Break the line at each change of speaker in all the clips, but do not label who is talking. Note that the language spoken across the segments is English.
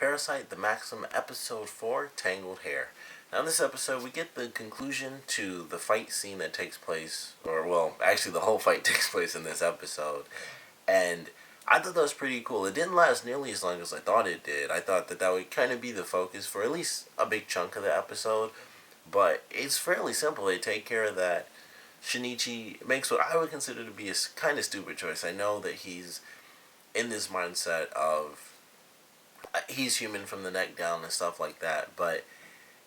Parasyte the Maxim, Episode 4, Tangled Hair. Now, in this episode, we get the conclusion to the fight scene that takes place, or, well, actually, the whole fight takes place in this episode. And I thought that was pretty cool. It didn't last nearly as long as I thought it did. I thought that would kind of be the focus for at least a big chunk of the episode. But it's fairly simple. They take care of that. Shinichi makes what I would consider to be a kind of stupid choice. I know that he's in this mindset of he's human from the neck down and stuff like that, but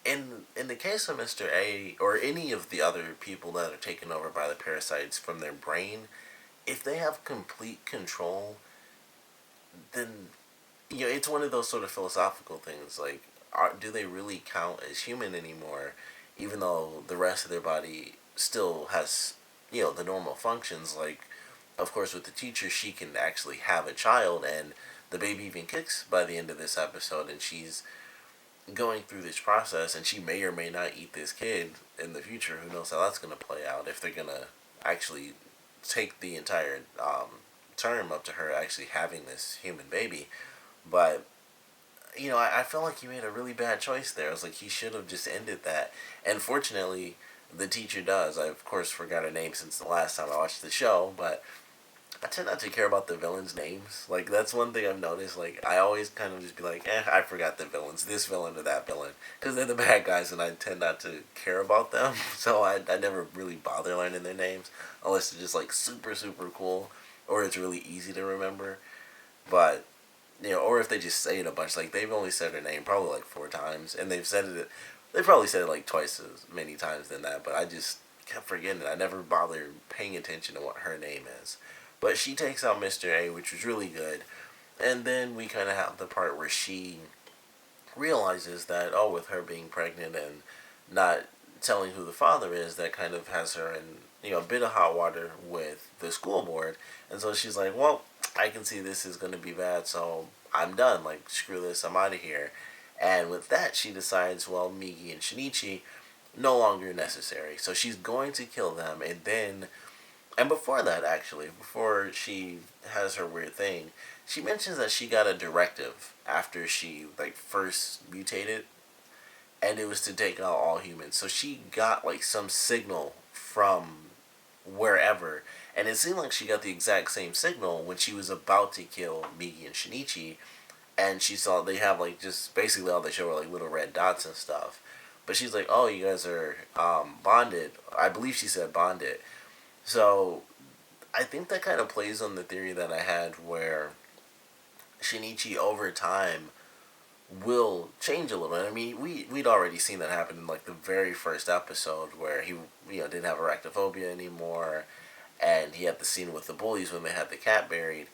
in the case of Mr. A or any of the other people that are taken over by the parasites from their brain, if they have complete control, then it's one of those sort of philosophical things like, do they really count as human anymore, even though the rest of their body still has the normal functions? Like, of course, with the teacher, she can actually have a child, and the baby even kicks by the end of this episode, and she's going through this process, and she may or may not eat this kid in the future. Who knows how that's going to play out, if they're going to actually take the entire term up to her actually having this human baby. But I feel like he made a really bad choice there. I was like, he should have just ended that. And fortunately, the teacher does. I, of course, forgot her name since the last time I watched the show, but I tend not to care about the villains' names. Like, that's one thing I've noticed. Like, I always kind of just be like, I forgot the villains, this villain or that villain. Because they're the bad guys, and I tend not to care about them. So I never really bother learning their names, unless they're just, like, super, super cool, or it's really easy to remember. But, or if they just say it a bunch. Like, they've only said her name probably, like, 4 times, and they probably said it, like, twice as many times than that, but I just kept forgetting it. I never bothered paying attention to what her name is. But she takes out Mr. A, which was really good. And then we kind of have the part where she realizes that, with her being pregnant and not telling who the father is, that kind of has her in, a bit of hot water with the school board. And so she's like, well, I can see this is going to be bad, so I'm done. Like, screw this, I'm out of here. And with that, she decides, well, Migi and Shinichi no longer necessary. So she's going to kill them, and before that, actually, before she has her weird thing, she mentions that she got a directive after she, first mutated, and it was to take out all humans. So she got, some signal from wherever, and it seemed like she got the exact same signal when she was about to kill Migi and Shinichi, and she saw they have, just basically all they show are, little red dots and stuff. But she's like, oh, you guys are bonded. I believe she said bonded. So, I think that kind of plays on the theory that I had where Shinichi over time will change a little bit. I mean, we'd already seen that happen in the very first episode where he didn't have arachnophobia anymore, and he had the scene with the bullies when they had the cat buried.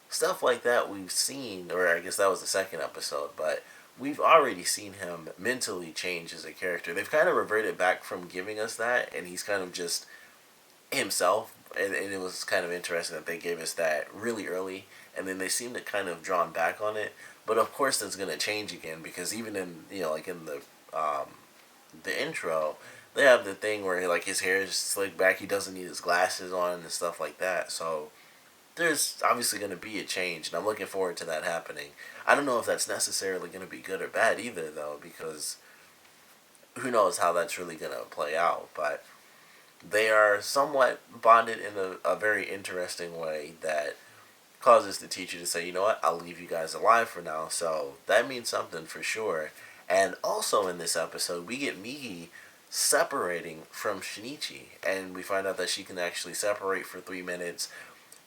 Stuff like that we've seen, or I guess that was the second episode, but we've already seen him mentally change as a character. They've kind of reverted back from giving us that, and he's kind of just himself, and it was kind of interesting that they gave us that really early, and then they seem to kind of drawn back on it. But of course that's going to change again, because even in in the intro, they have the thing where his hair is slicked back, he doesn't need his glasses on and stuff like that. So there's obviously going to be a change, and I'm looking forward to that happening. I don't know if that's necessarily going to be good or bad either, though, because who knows how that's really going to play out. But they are somewhat bonded in a very interesting way that causes the teacher to say, you know what, I'll leave you guys alive for now. So that means something for sure. And also in this episode, we get Migi separating from Shinichi, and we find out that she can actually separate for 3 minutes.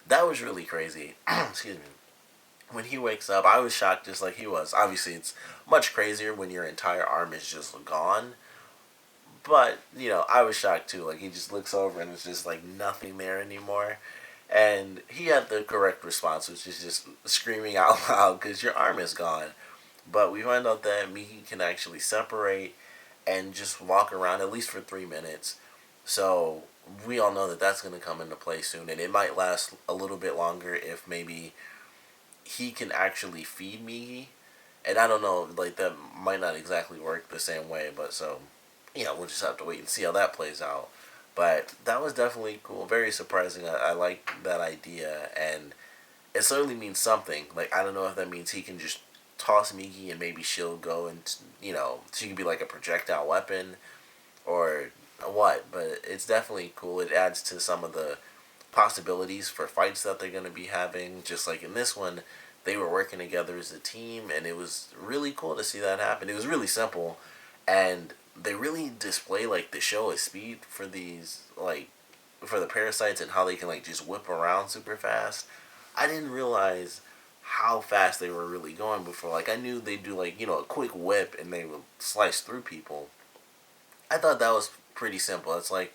That was really crazy. Excuse me. When he wakes up, I was shocked just like he was. Obviously, it's much crazier when your entire arm is just gone. But, I was shocked too. He just looks over and it's just nothing there anymore. And he had the correct response, which is just screaming out loud because your arm is gone. But we find out that Migi can actually separate and just walk around at least for 3 minutes. So we all know that that's going to come into play soon. And it might last a little bit longer if maybe he can actually feed Migi. And I don't know, that might not exactly work the same way, but so we'll just have to wait and see how that plays out. But that was definitely cool. Very surprising. I like that idea. And it certainly means something. I don't know if that means he can just toss Migi and maybe she'll go and, she can be like a projectile weapon or what. But it's definitely cool. It adds to some of the possibilities for fights that they're going to be having. Just like in this one, they were working together as a team, and it was really cool to see that happen. It was really simple, and they really display like the show of speed for these, like, for the parasites, and how they can like just whip around super fast. I didn't realize how fast they were really going before. Like, I knew they'd do like, a quick whip and they would slice through people. I thought that was pretty simple. It's like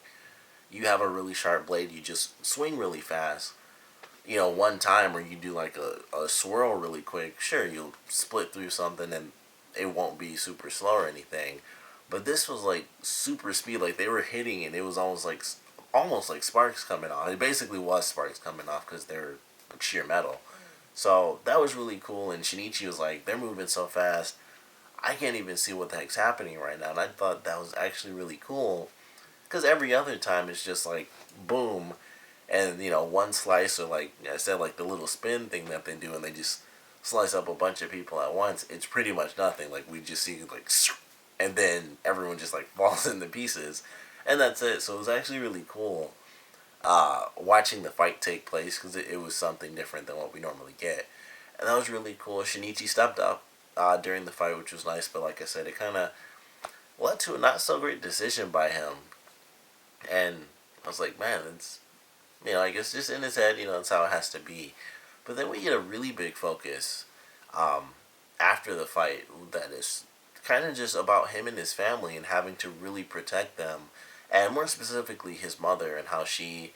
you have a really sharp blade, you just swing really fast. One time where you do like a swirl really quick, sure, you'll split through something and it won't be super slow or anything. But this was like super speed, like they were hitting and it was almost like sparks coming off. It basically was sparks coming off because they're like sheer metal. So that was really cool, and Shinichi was like, they're moving so fast, I can't even see what the heck's happening right now. And I thought that was actually really cool, because every other time it's just like, boom, and, one slice, or like I said, like the little spin thing that they do, and they just slice up a bunch of people at once. It's pretty much nothing. Like, we just see, like, and then everyone just, like, falls into pieces, and that's it. So it was actually really cool watching the fight take place, because it was something different than what we normally get. And that was really cool. Shinichi stepped up during the fight, which was nice, but like I said, it kind of led to a not so great decision by him. And I was like, man, it's, I guess just in his head, that's how it has to be. But then we get a really big focus after the fight that is kind of just about him and his family and having to really protect them. And more specifically, his mother, and how she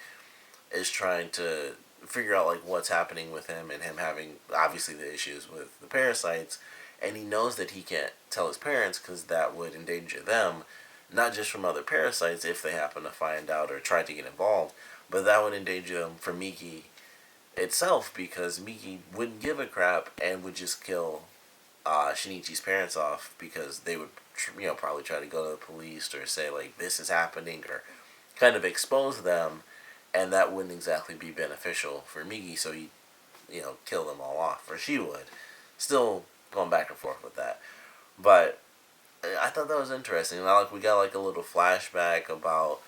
is trying to figure out like what's happening with him, and him having obviously the issues with the parasites. And he knows that he can't tell his parents because that would endanger them, not just from other parasites if they happen to find out or try to get involved, but that would endanger them for Migi itself, because Migi wouldn't give a crap and would just kill Shinichi's parents off, because they would probably try to go to the police or say like this is happening, or kind of expose them, and that wouldn't exactly be beneficial for Migi, so he kill them all off, or she would. Still going back and forth with that, but I thought that was interesting. And we got like a little flashback about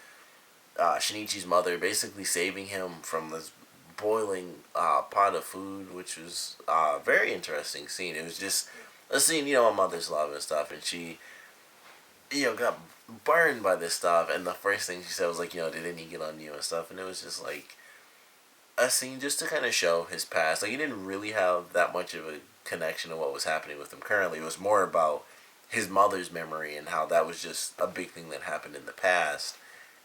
Shinichi's mother basically saving him from this boiling pot of food, which was a very interesting scene. It was just a scene, a mother's love and stuff, and she, got burned by this stuff, and the first thing she said was like, did any get on you and stuff, and it was just like a scene just to kind of show his past. Like, he didn't really have that much of a connection to what was happening with him currently. It was more about his mother's memory and how that was just a big thing that happened in the past,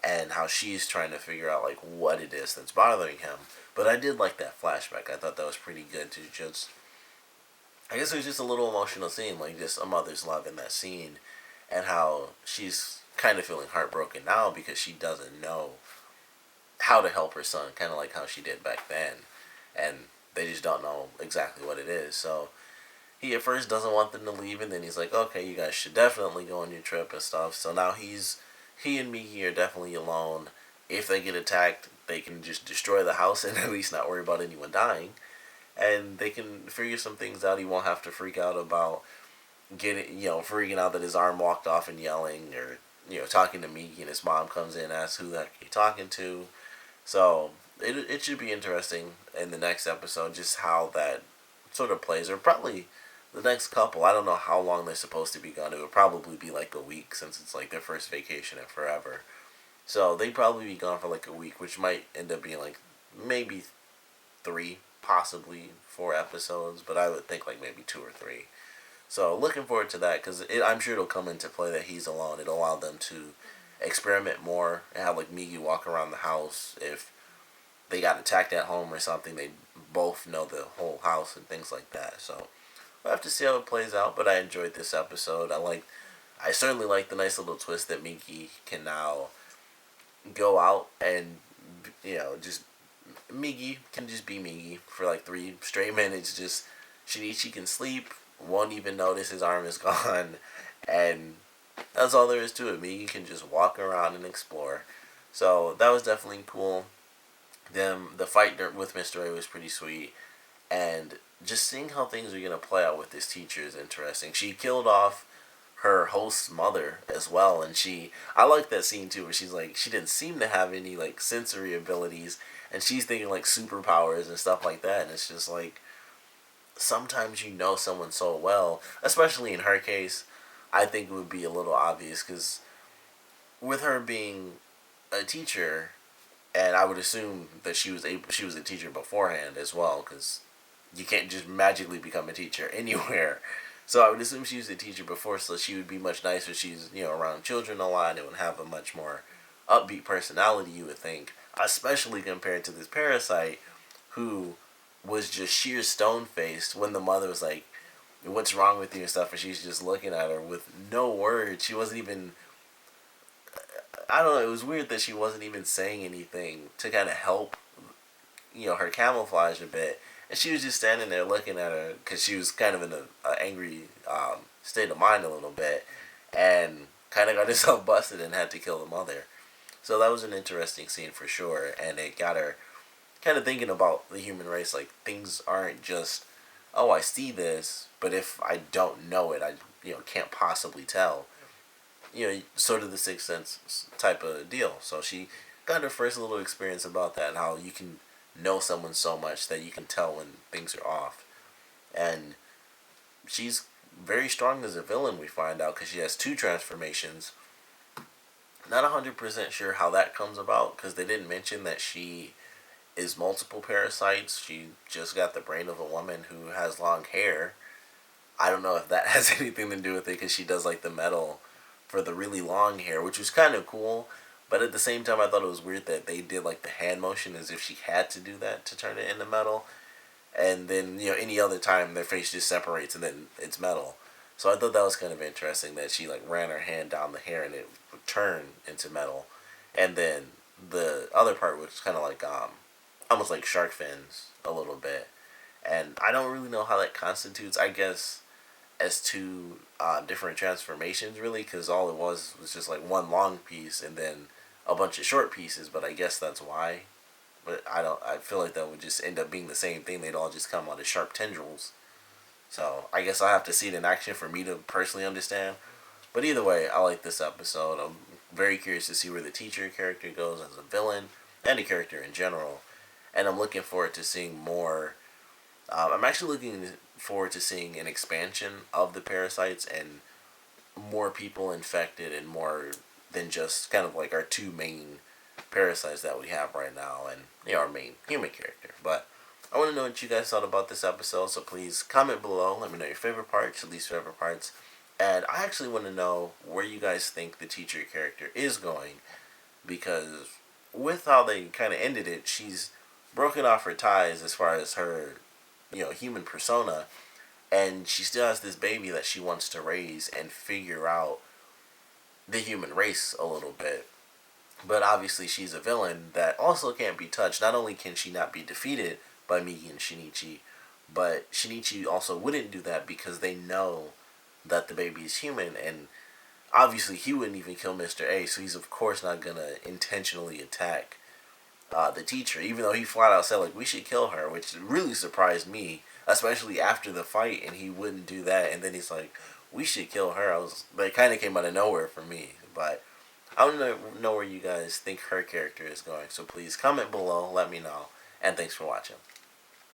and how she's trying to figure out like what it is that's bothering him. But I did like that flashback. I thought that was pretty good to just, I guess it was just a little emotional scene, like just a mother's love in that scene, and how she's kind of feeling heartbroken now because she doesn't know how to help her son, kind of like how she did back then, and they just don't know exactly what it is. So he at first doesn't want them to leave, and then he's like, okay, you guys should definitely go on your trip and stuff. So now he and Migi are definitely alone. If they get attacked, they can just destroy the house and at least not worry about anyone dying. And they can figure some things out. He won't have to freak out about freaking out that his arm walked off and yelling, or, talking to Migi, and his mom comes in and asks who the heck are you talking to. So it should be interesting in the next episode just how that sort of plays, or probably the next couple. I don't know how long they're supposed to be gone. It would probably be like a week, since it's like their first vacation in forever. So they'd probably be gone for like a week, which might end up being like maybe 3, possibly 4 episodes, but I would think like maybe 2 or 3. So looking forward to that, because I'm sure it'll come into play that he's alone. It'll allow them to experiment more and have like Migi walk around the house. If they got attacked at home or something, they both know the whole house and things like that. So we'll have to see how it plays out, but I enjoyed this episode. I certainly like the nice little twist that Migi can now go out and, just Migi can just be Migi for like 3 straight minutes. Just Shinichi can sleep, won't even notice his arm is gone, and that's all there is to it. Migi can just walk around and explore. So that was definitely cool. The fight with Mr. A was pretty sweet, and just seeing how things are gonna play out with this teacher is interesting. She killed off her host's mother as well, and I like that scene too, where she's like, she didn't seem to have any like sensory abilities, and she's thinking like superpowers and stuff like that, and it's just like, sometimes you know someone so well, especially in her case, I think it would be a little obvious, because with her being a teacher, and I would assume that she was a teacher beforehand as well, because you can't just magically become a teacher anywhere. So I would assume she was a teacher before, so she would be much nicer. She's, around children a lot and would have a much more upbeat personality, you would think, especially compared to this parasite who was just sheer stone faced when the mother was like, "What's wrong with you?" and stuff, and she's just looking at her with no words. She wasn't even, I don't know, it was weird that she wasn't even saying anything to kind of help, her camouflage a bit. And she was just standing there looking at her because she was kind of in a angry state of mind a little bit, and kind of got herself busted and had to kill the mother. So that was an interesting scene for sure, and it got her kind of thinking about the human race. Like, things aren't just, oh, I see this, but if I don't know it, I can't possibly tell. Sort of the Sixth Sense type of deal. So she got her first little experience about that, and how you can know someone so much that you can tell when things are off. And she's very strong as a villain, we find out, because she has two transformations. Not 100% sure how that comes about, because they didn't mention that she is multiple parasites. She just got the brain of a woman who has long hair. I don't know if that has anything to do with it, because she does like the metal for the really long hair, which was kind of cool. But at the same time, I thought it was weird that they did like the hand motion as if she had to do that to turn it into metal. And then, any other time their face just separates and then it's metal. So I thought that was kind of interesting that she like ran her hand down the hair and it would turn into metal. And then the other part was kind of like almost like shark fins a little bit. And I don't really know how that constitutes, I guess, as two different transformations, really, because all it was just like one long piece and then a bunch of short pieces. But I guess that's why. But I feel like that would just end up being the same thing. They'd all just come out as sharp tendrils. So I guess I have to see it in action for me to personally understand. But either way, I like this episode. I'm very curious to see where the teacher character goes as a villain and a character in general. And I'm looking forward to seeing more. I'm actually looking forward to seeing an expansion of the parasites and more people infected, and more than just kind of like our two main parasites that we have right now, and our main human character. But I want to know what you guys thought about this episode, so please comment below. Let me know your favorite parts, your least favorite parts. And I actually want to know where you guys think the teacher character is going, because with how they kind of ended it, she's broken off her ties as far as her, human persona, and she still has this baby that she wants to raise and figure out the human race a little bit. But obviously she's a villain that also can't be touched. Not only can she not be defeated by Migi and Shinichi, but Shinichi also wouldn't do that because they know that the baby is human, and obviously he wouldn't even kill Mr. A, so he's of course not gonna intentionally attack the teacher, even though he flat out said like, we should kill her, which really surprised me, especially after the fight, and he wouldn't do that, and then he's like, we should kill her. That kind of came out of nowhere for me. But I want to know where you guys think her character is going, so please comment below, let me know, and thanks for watching.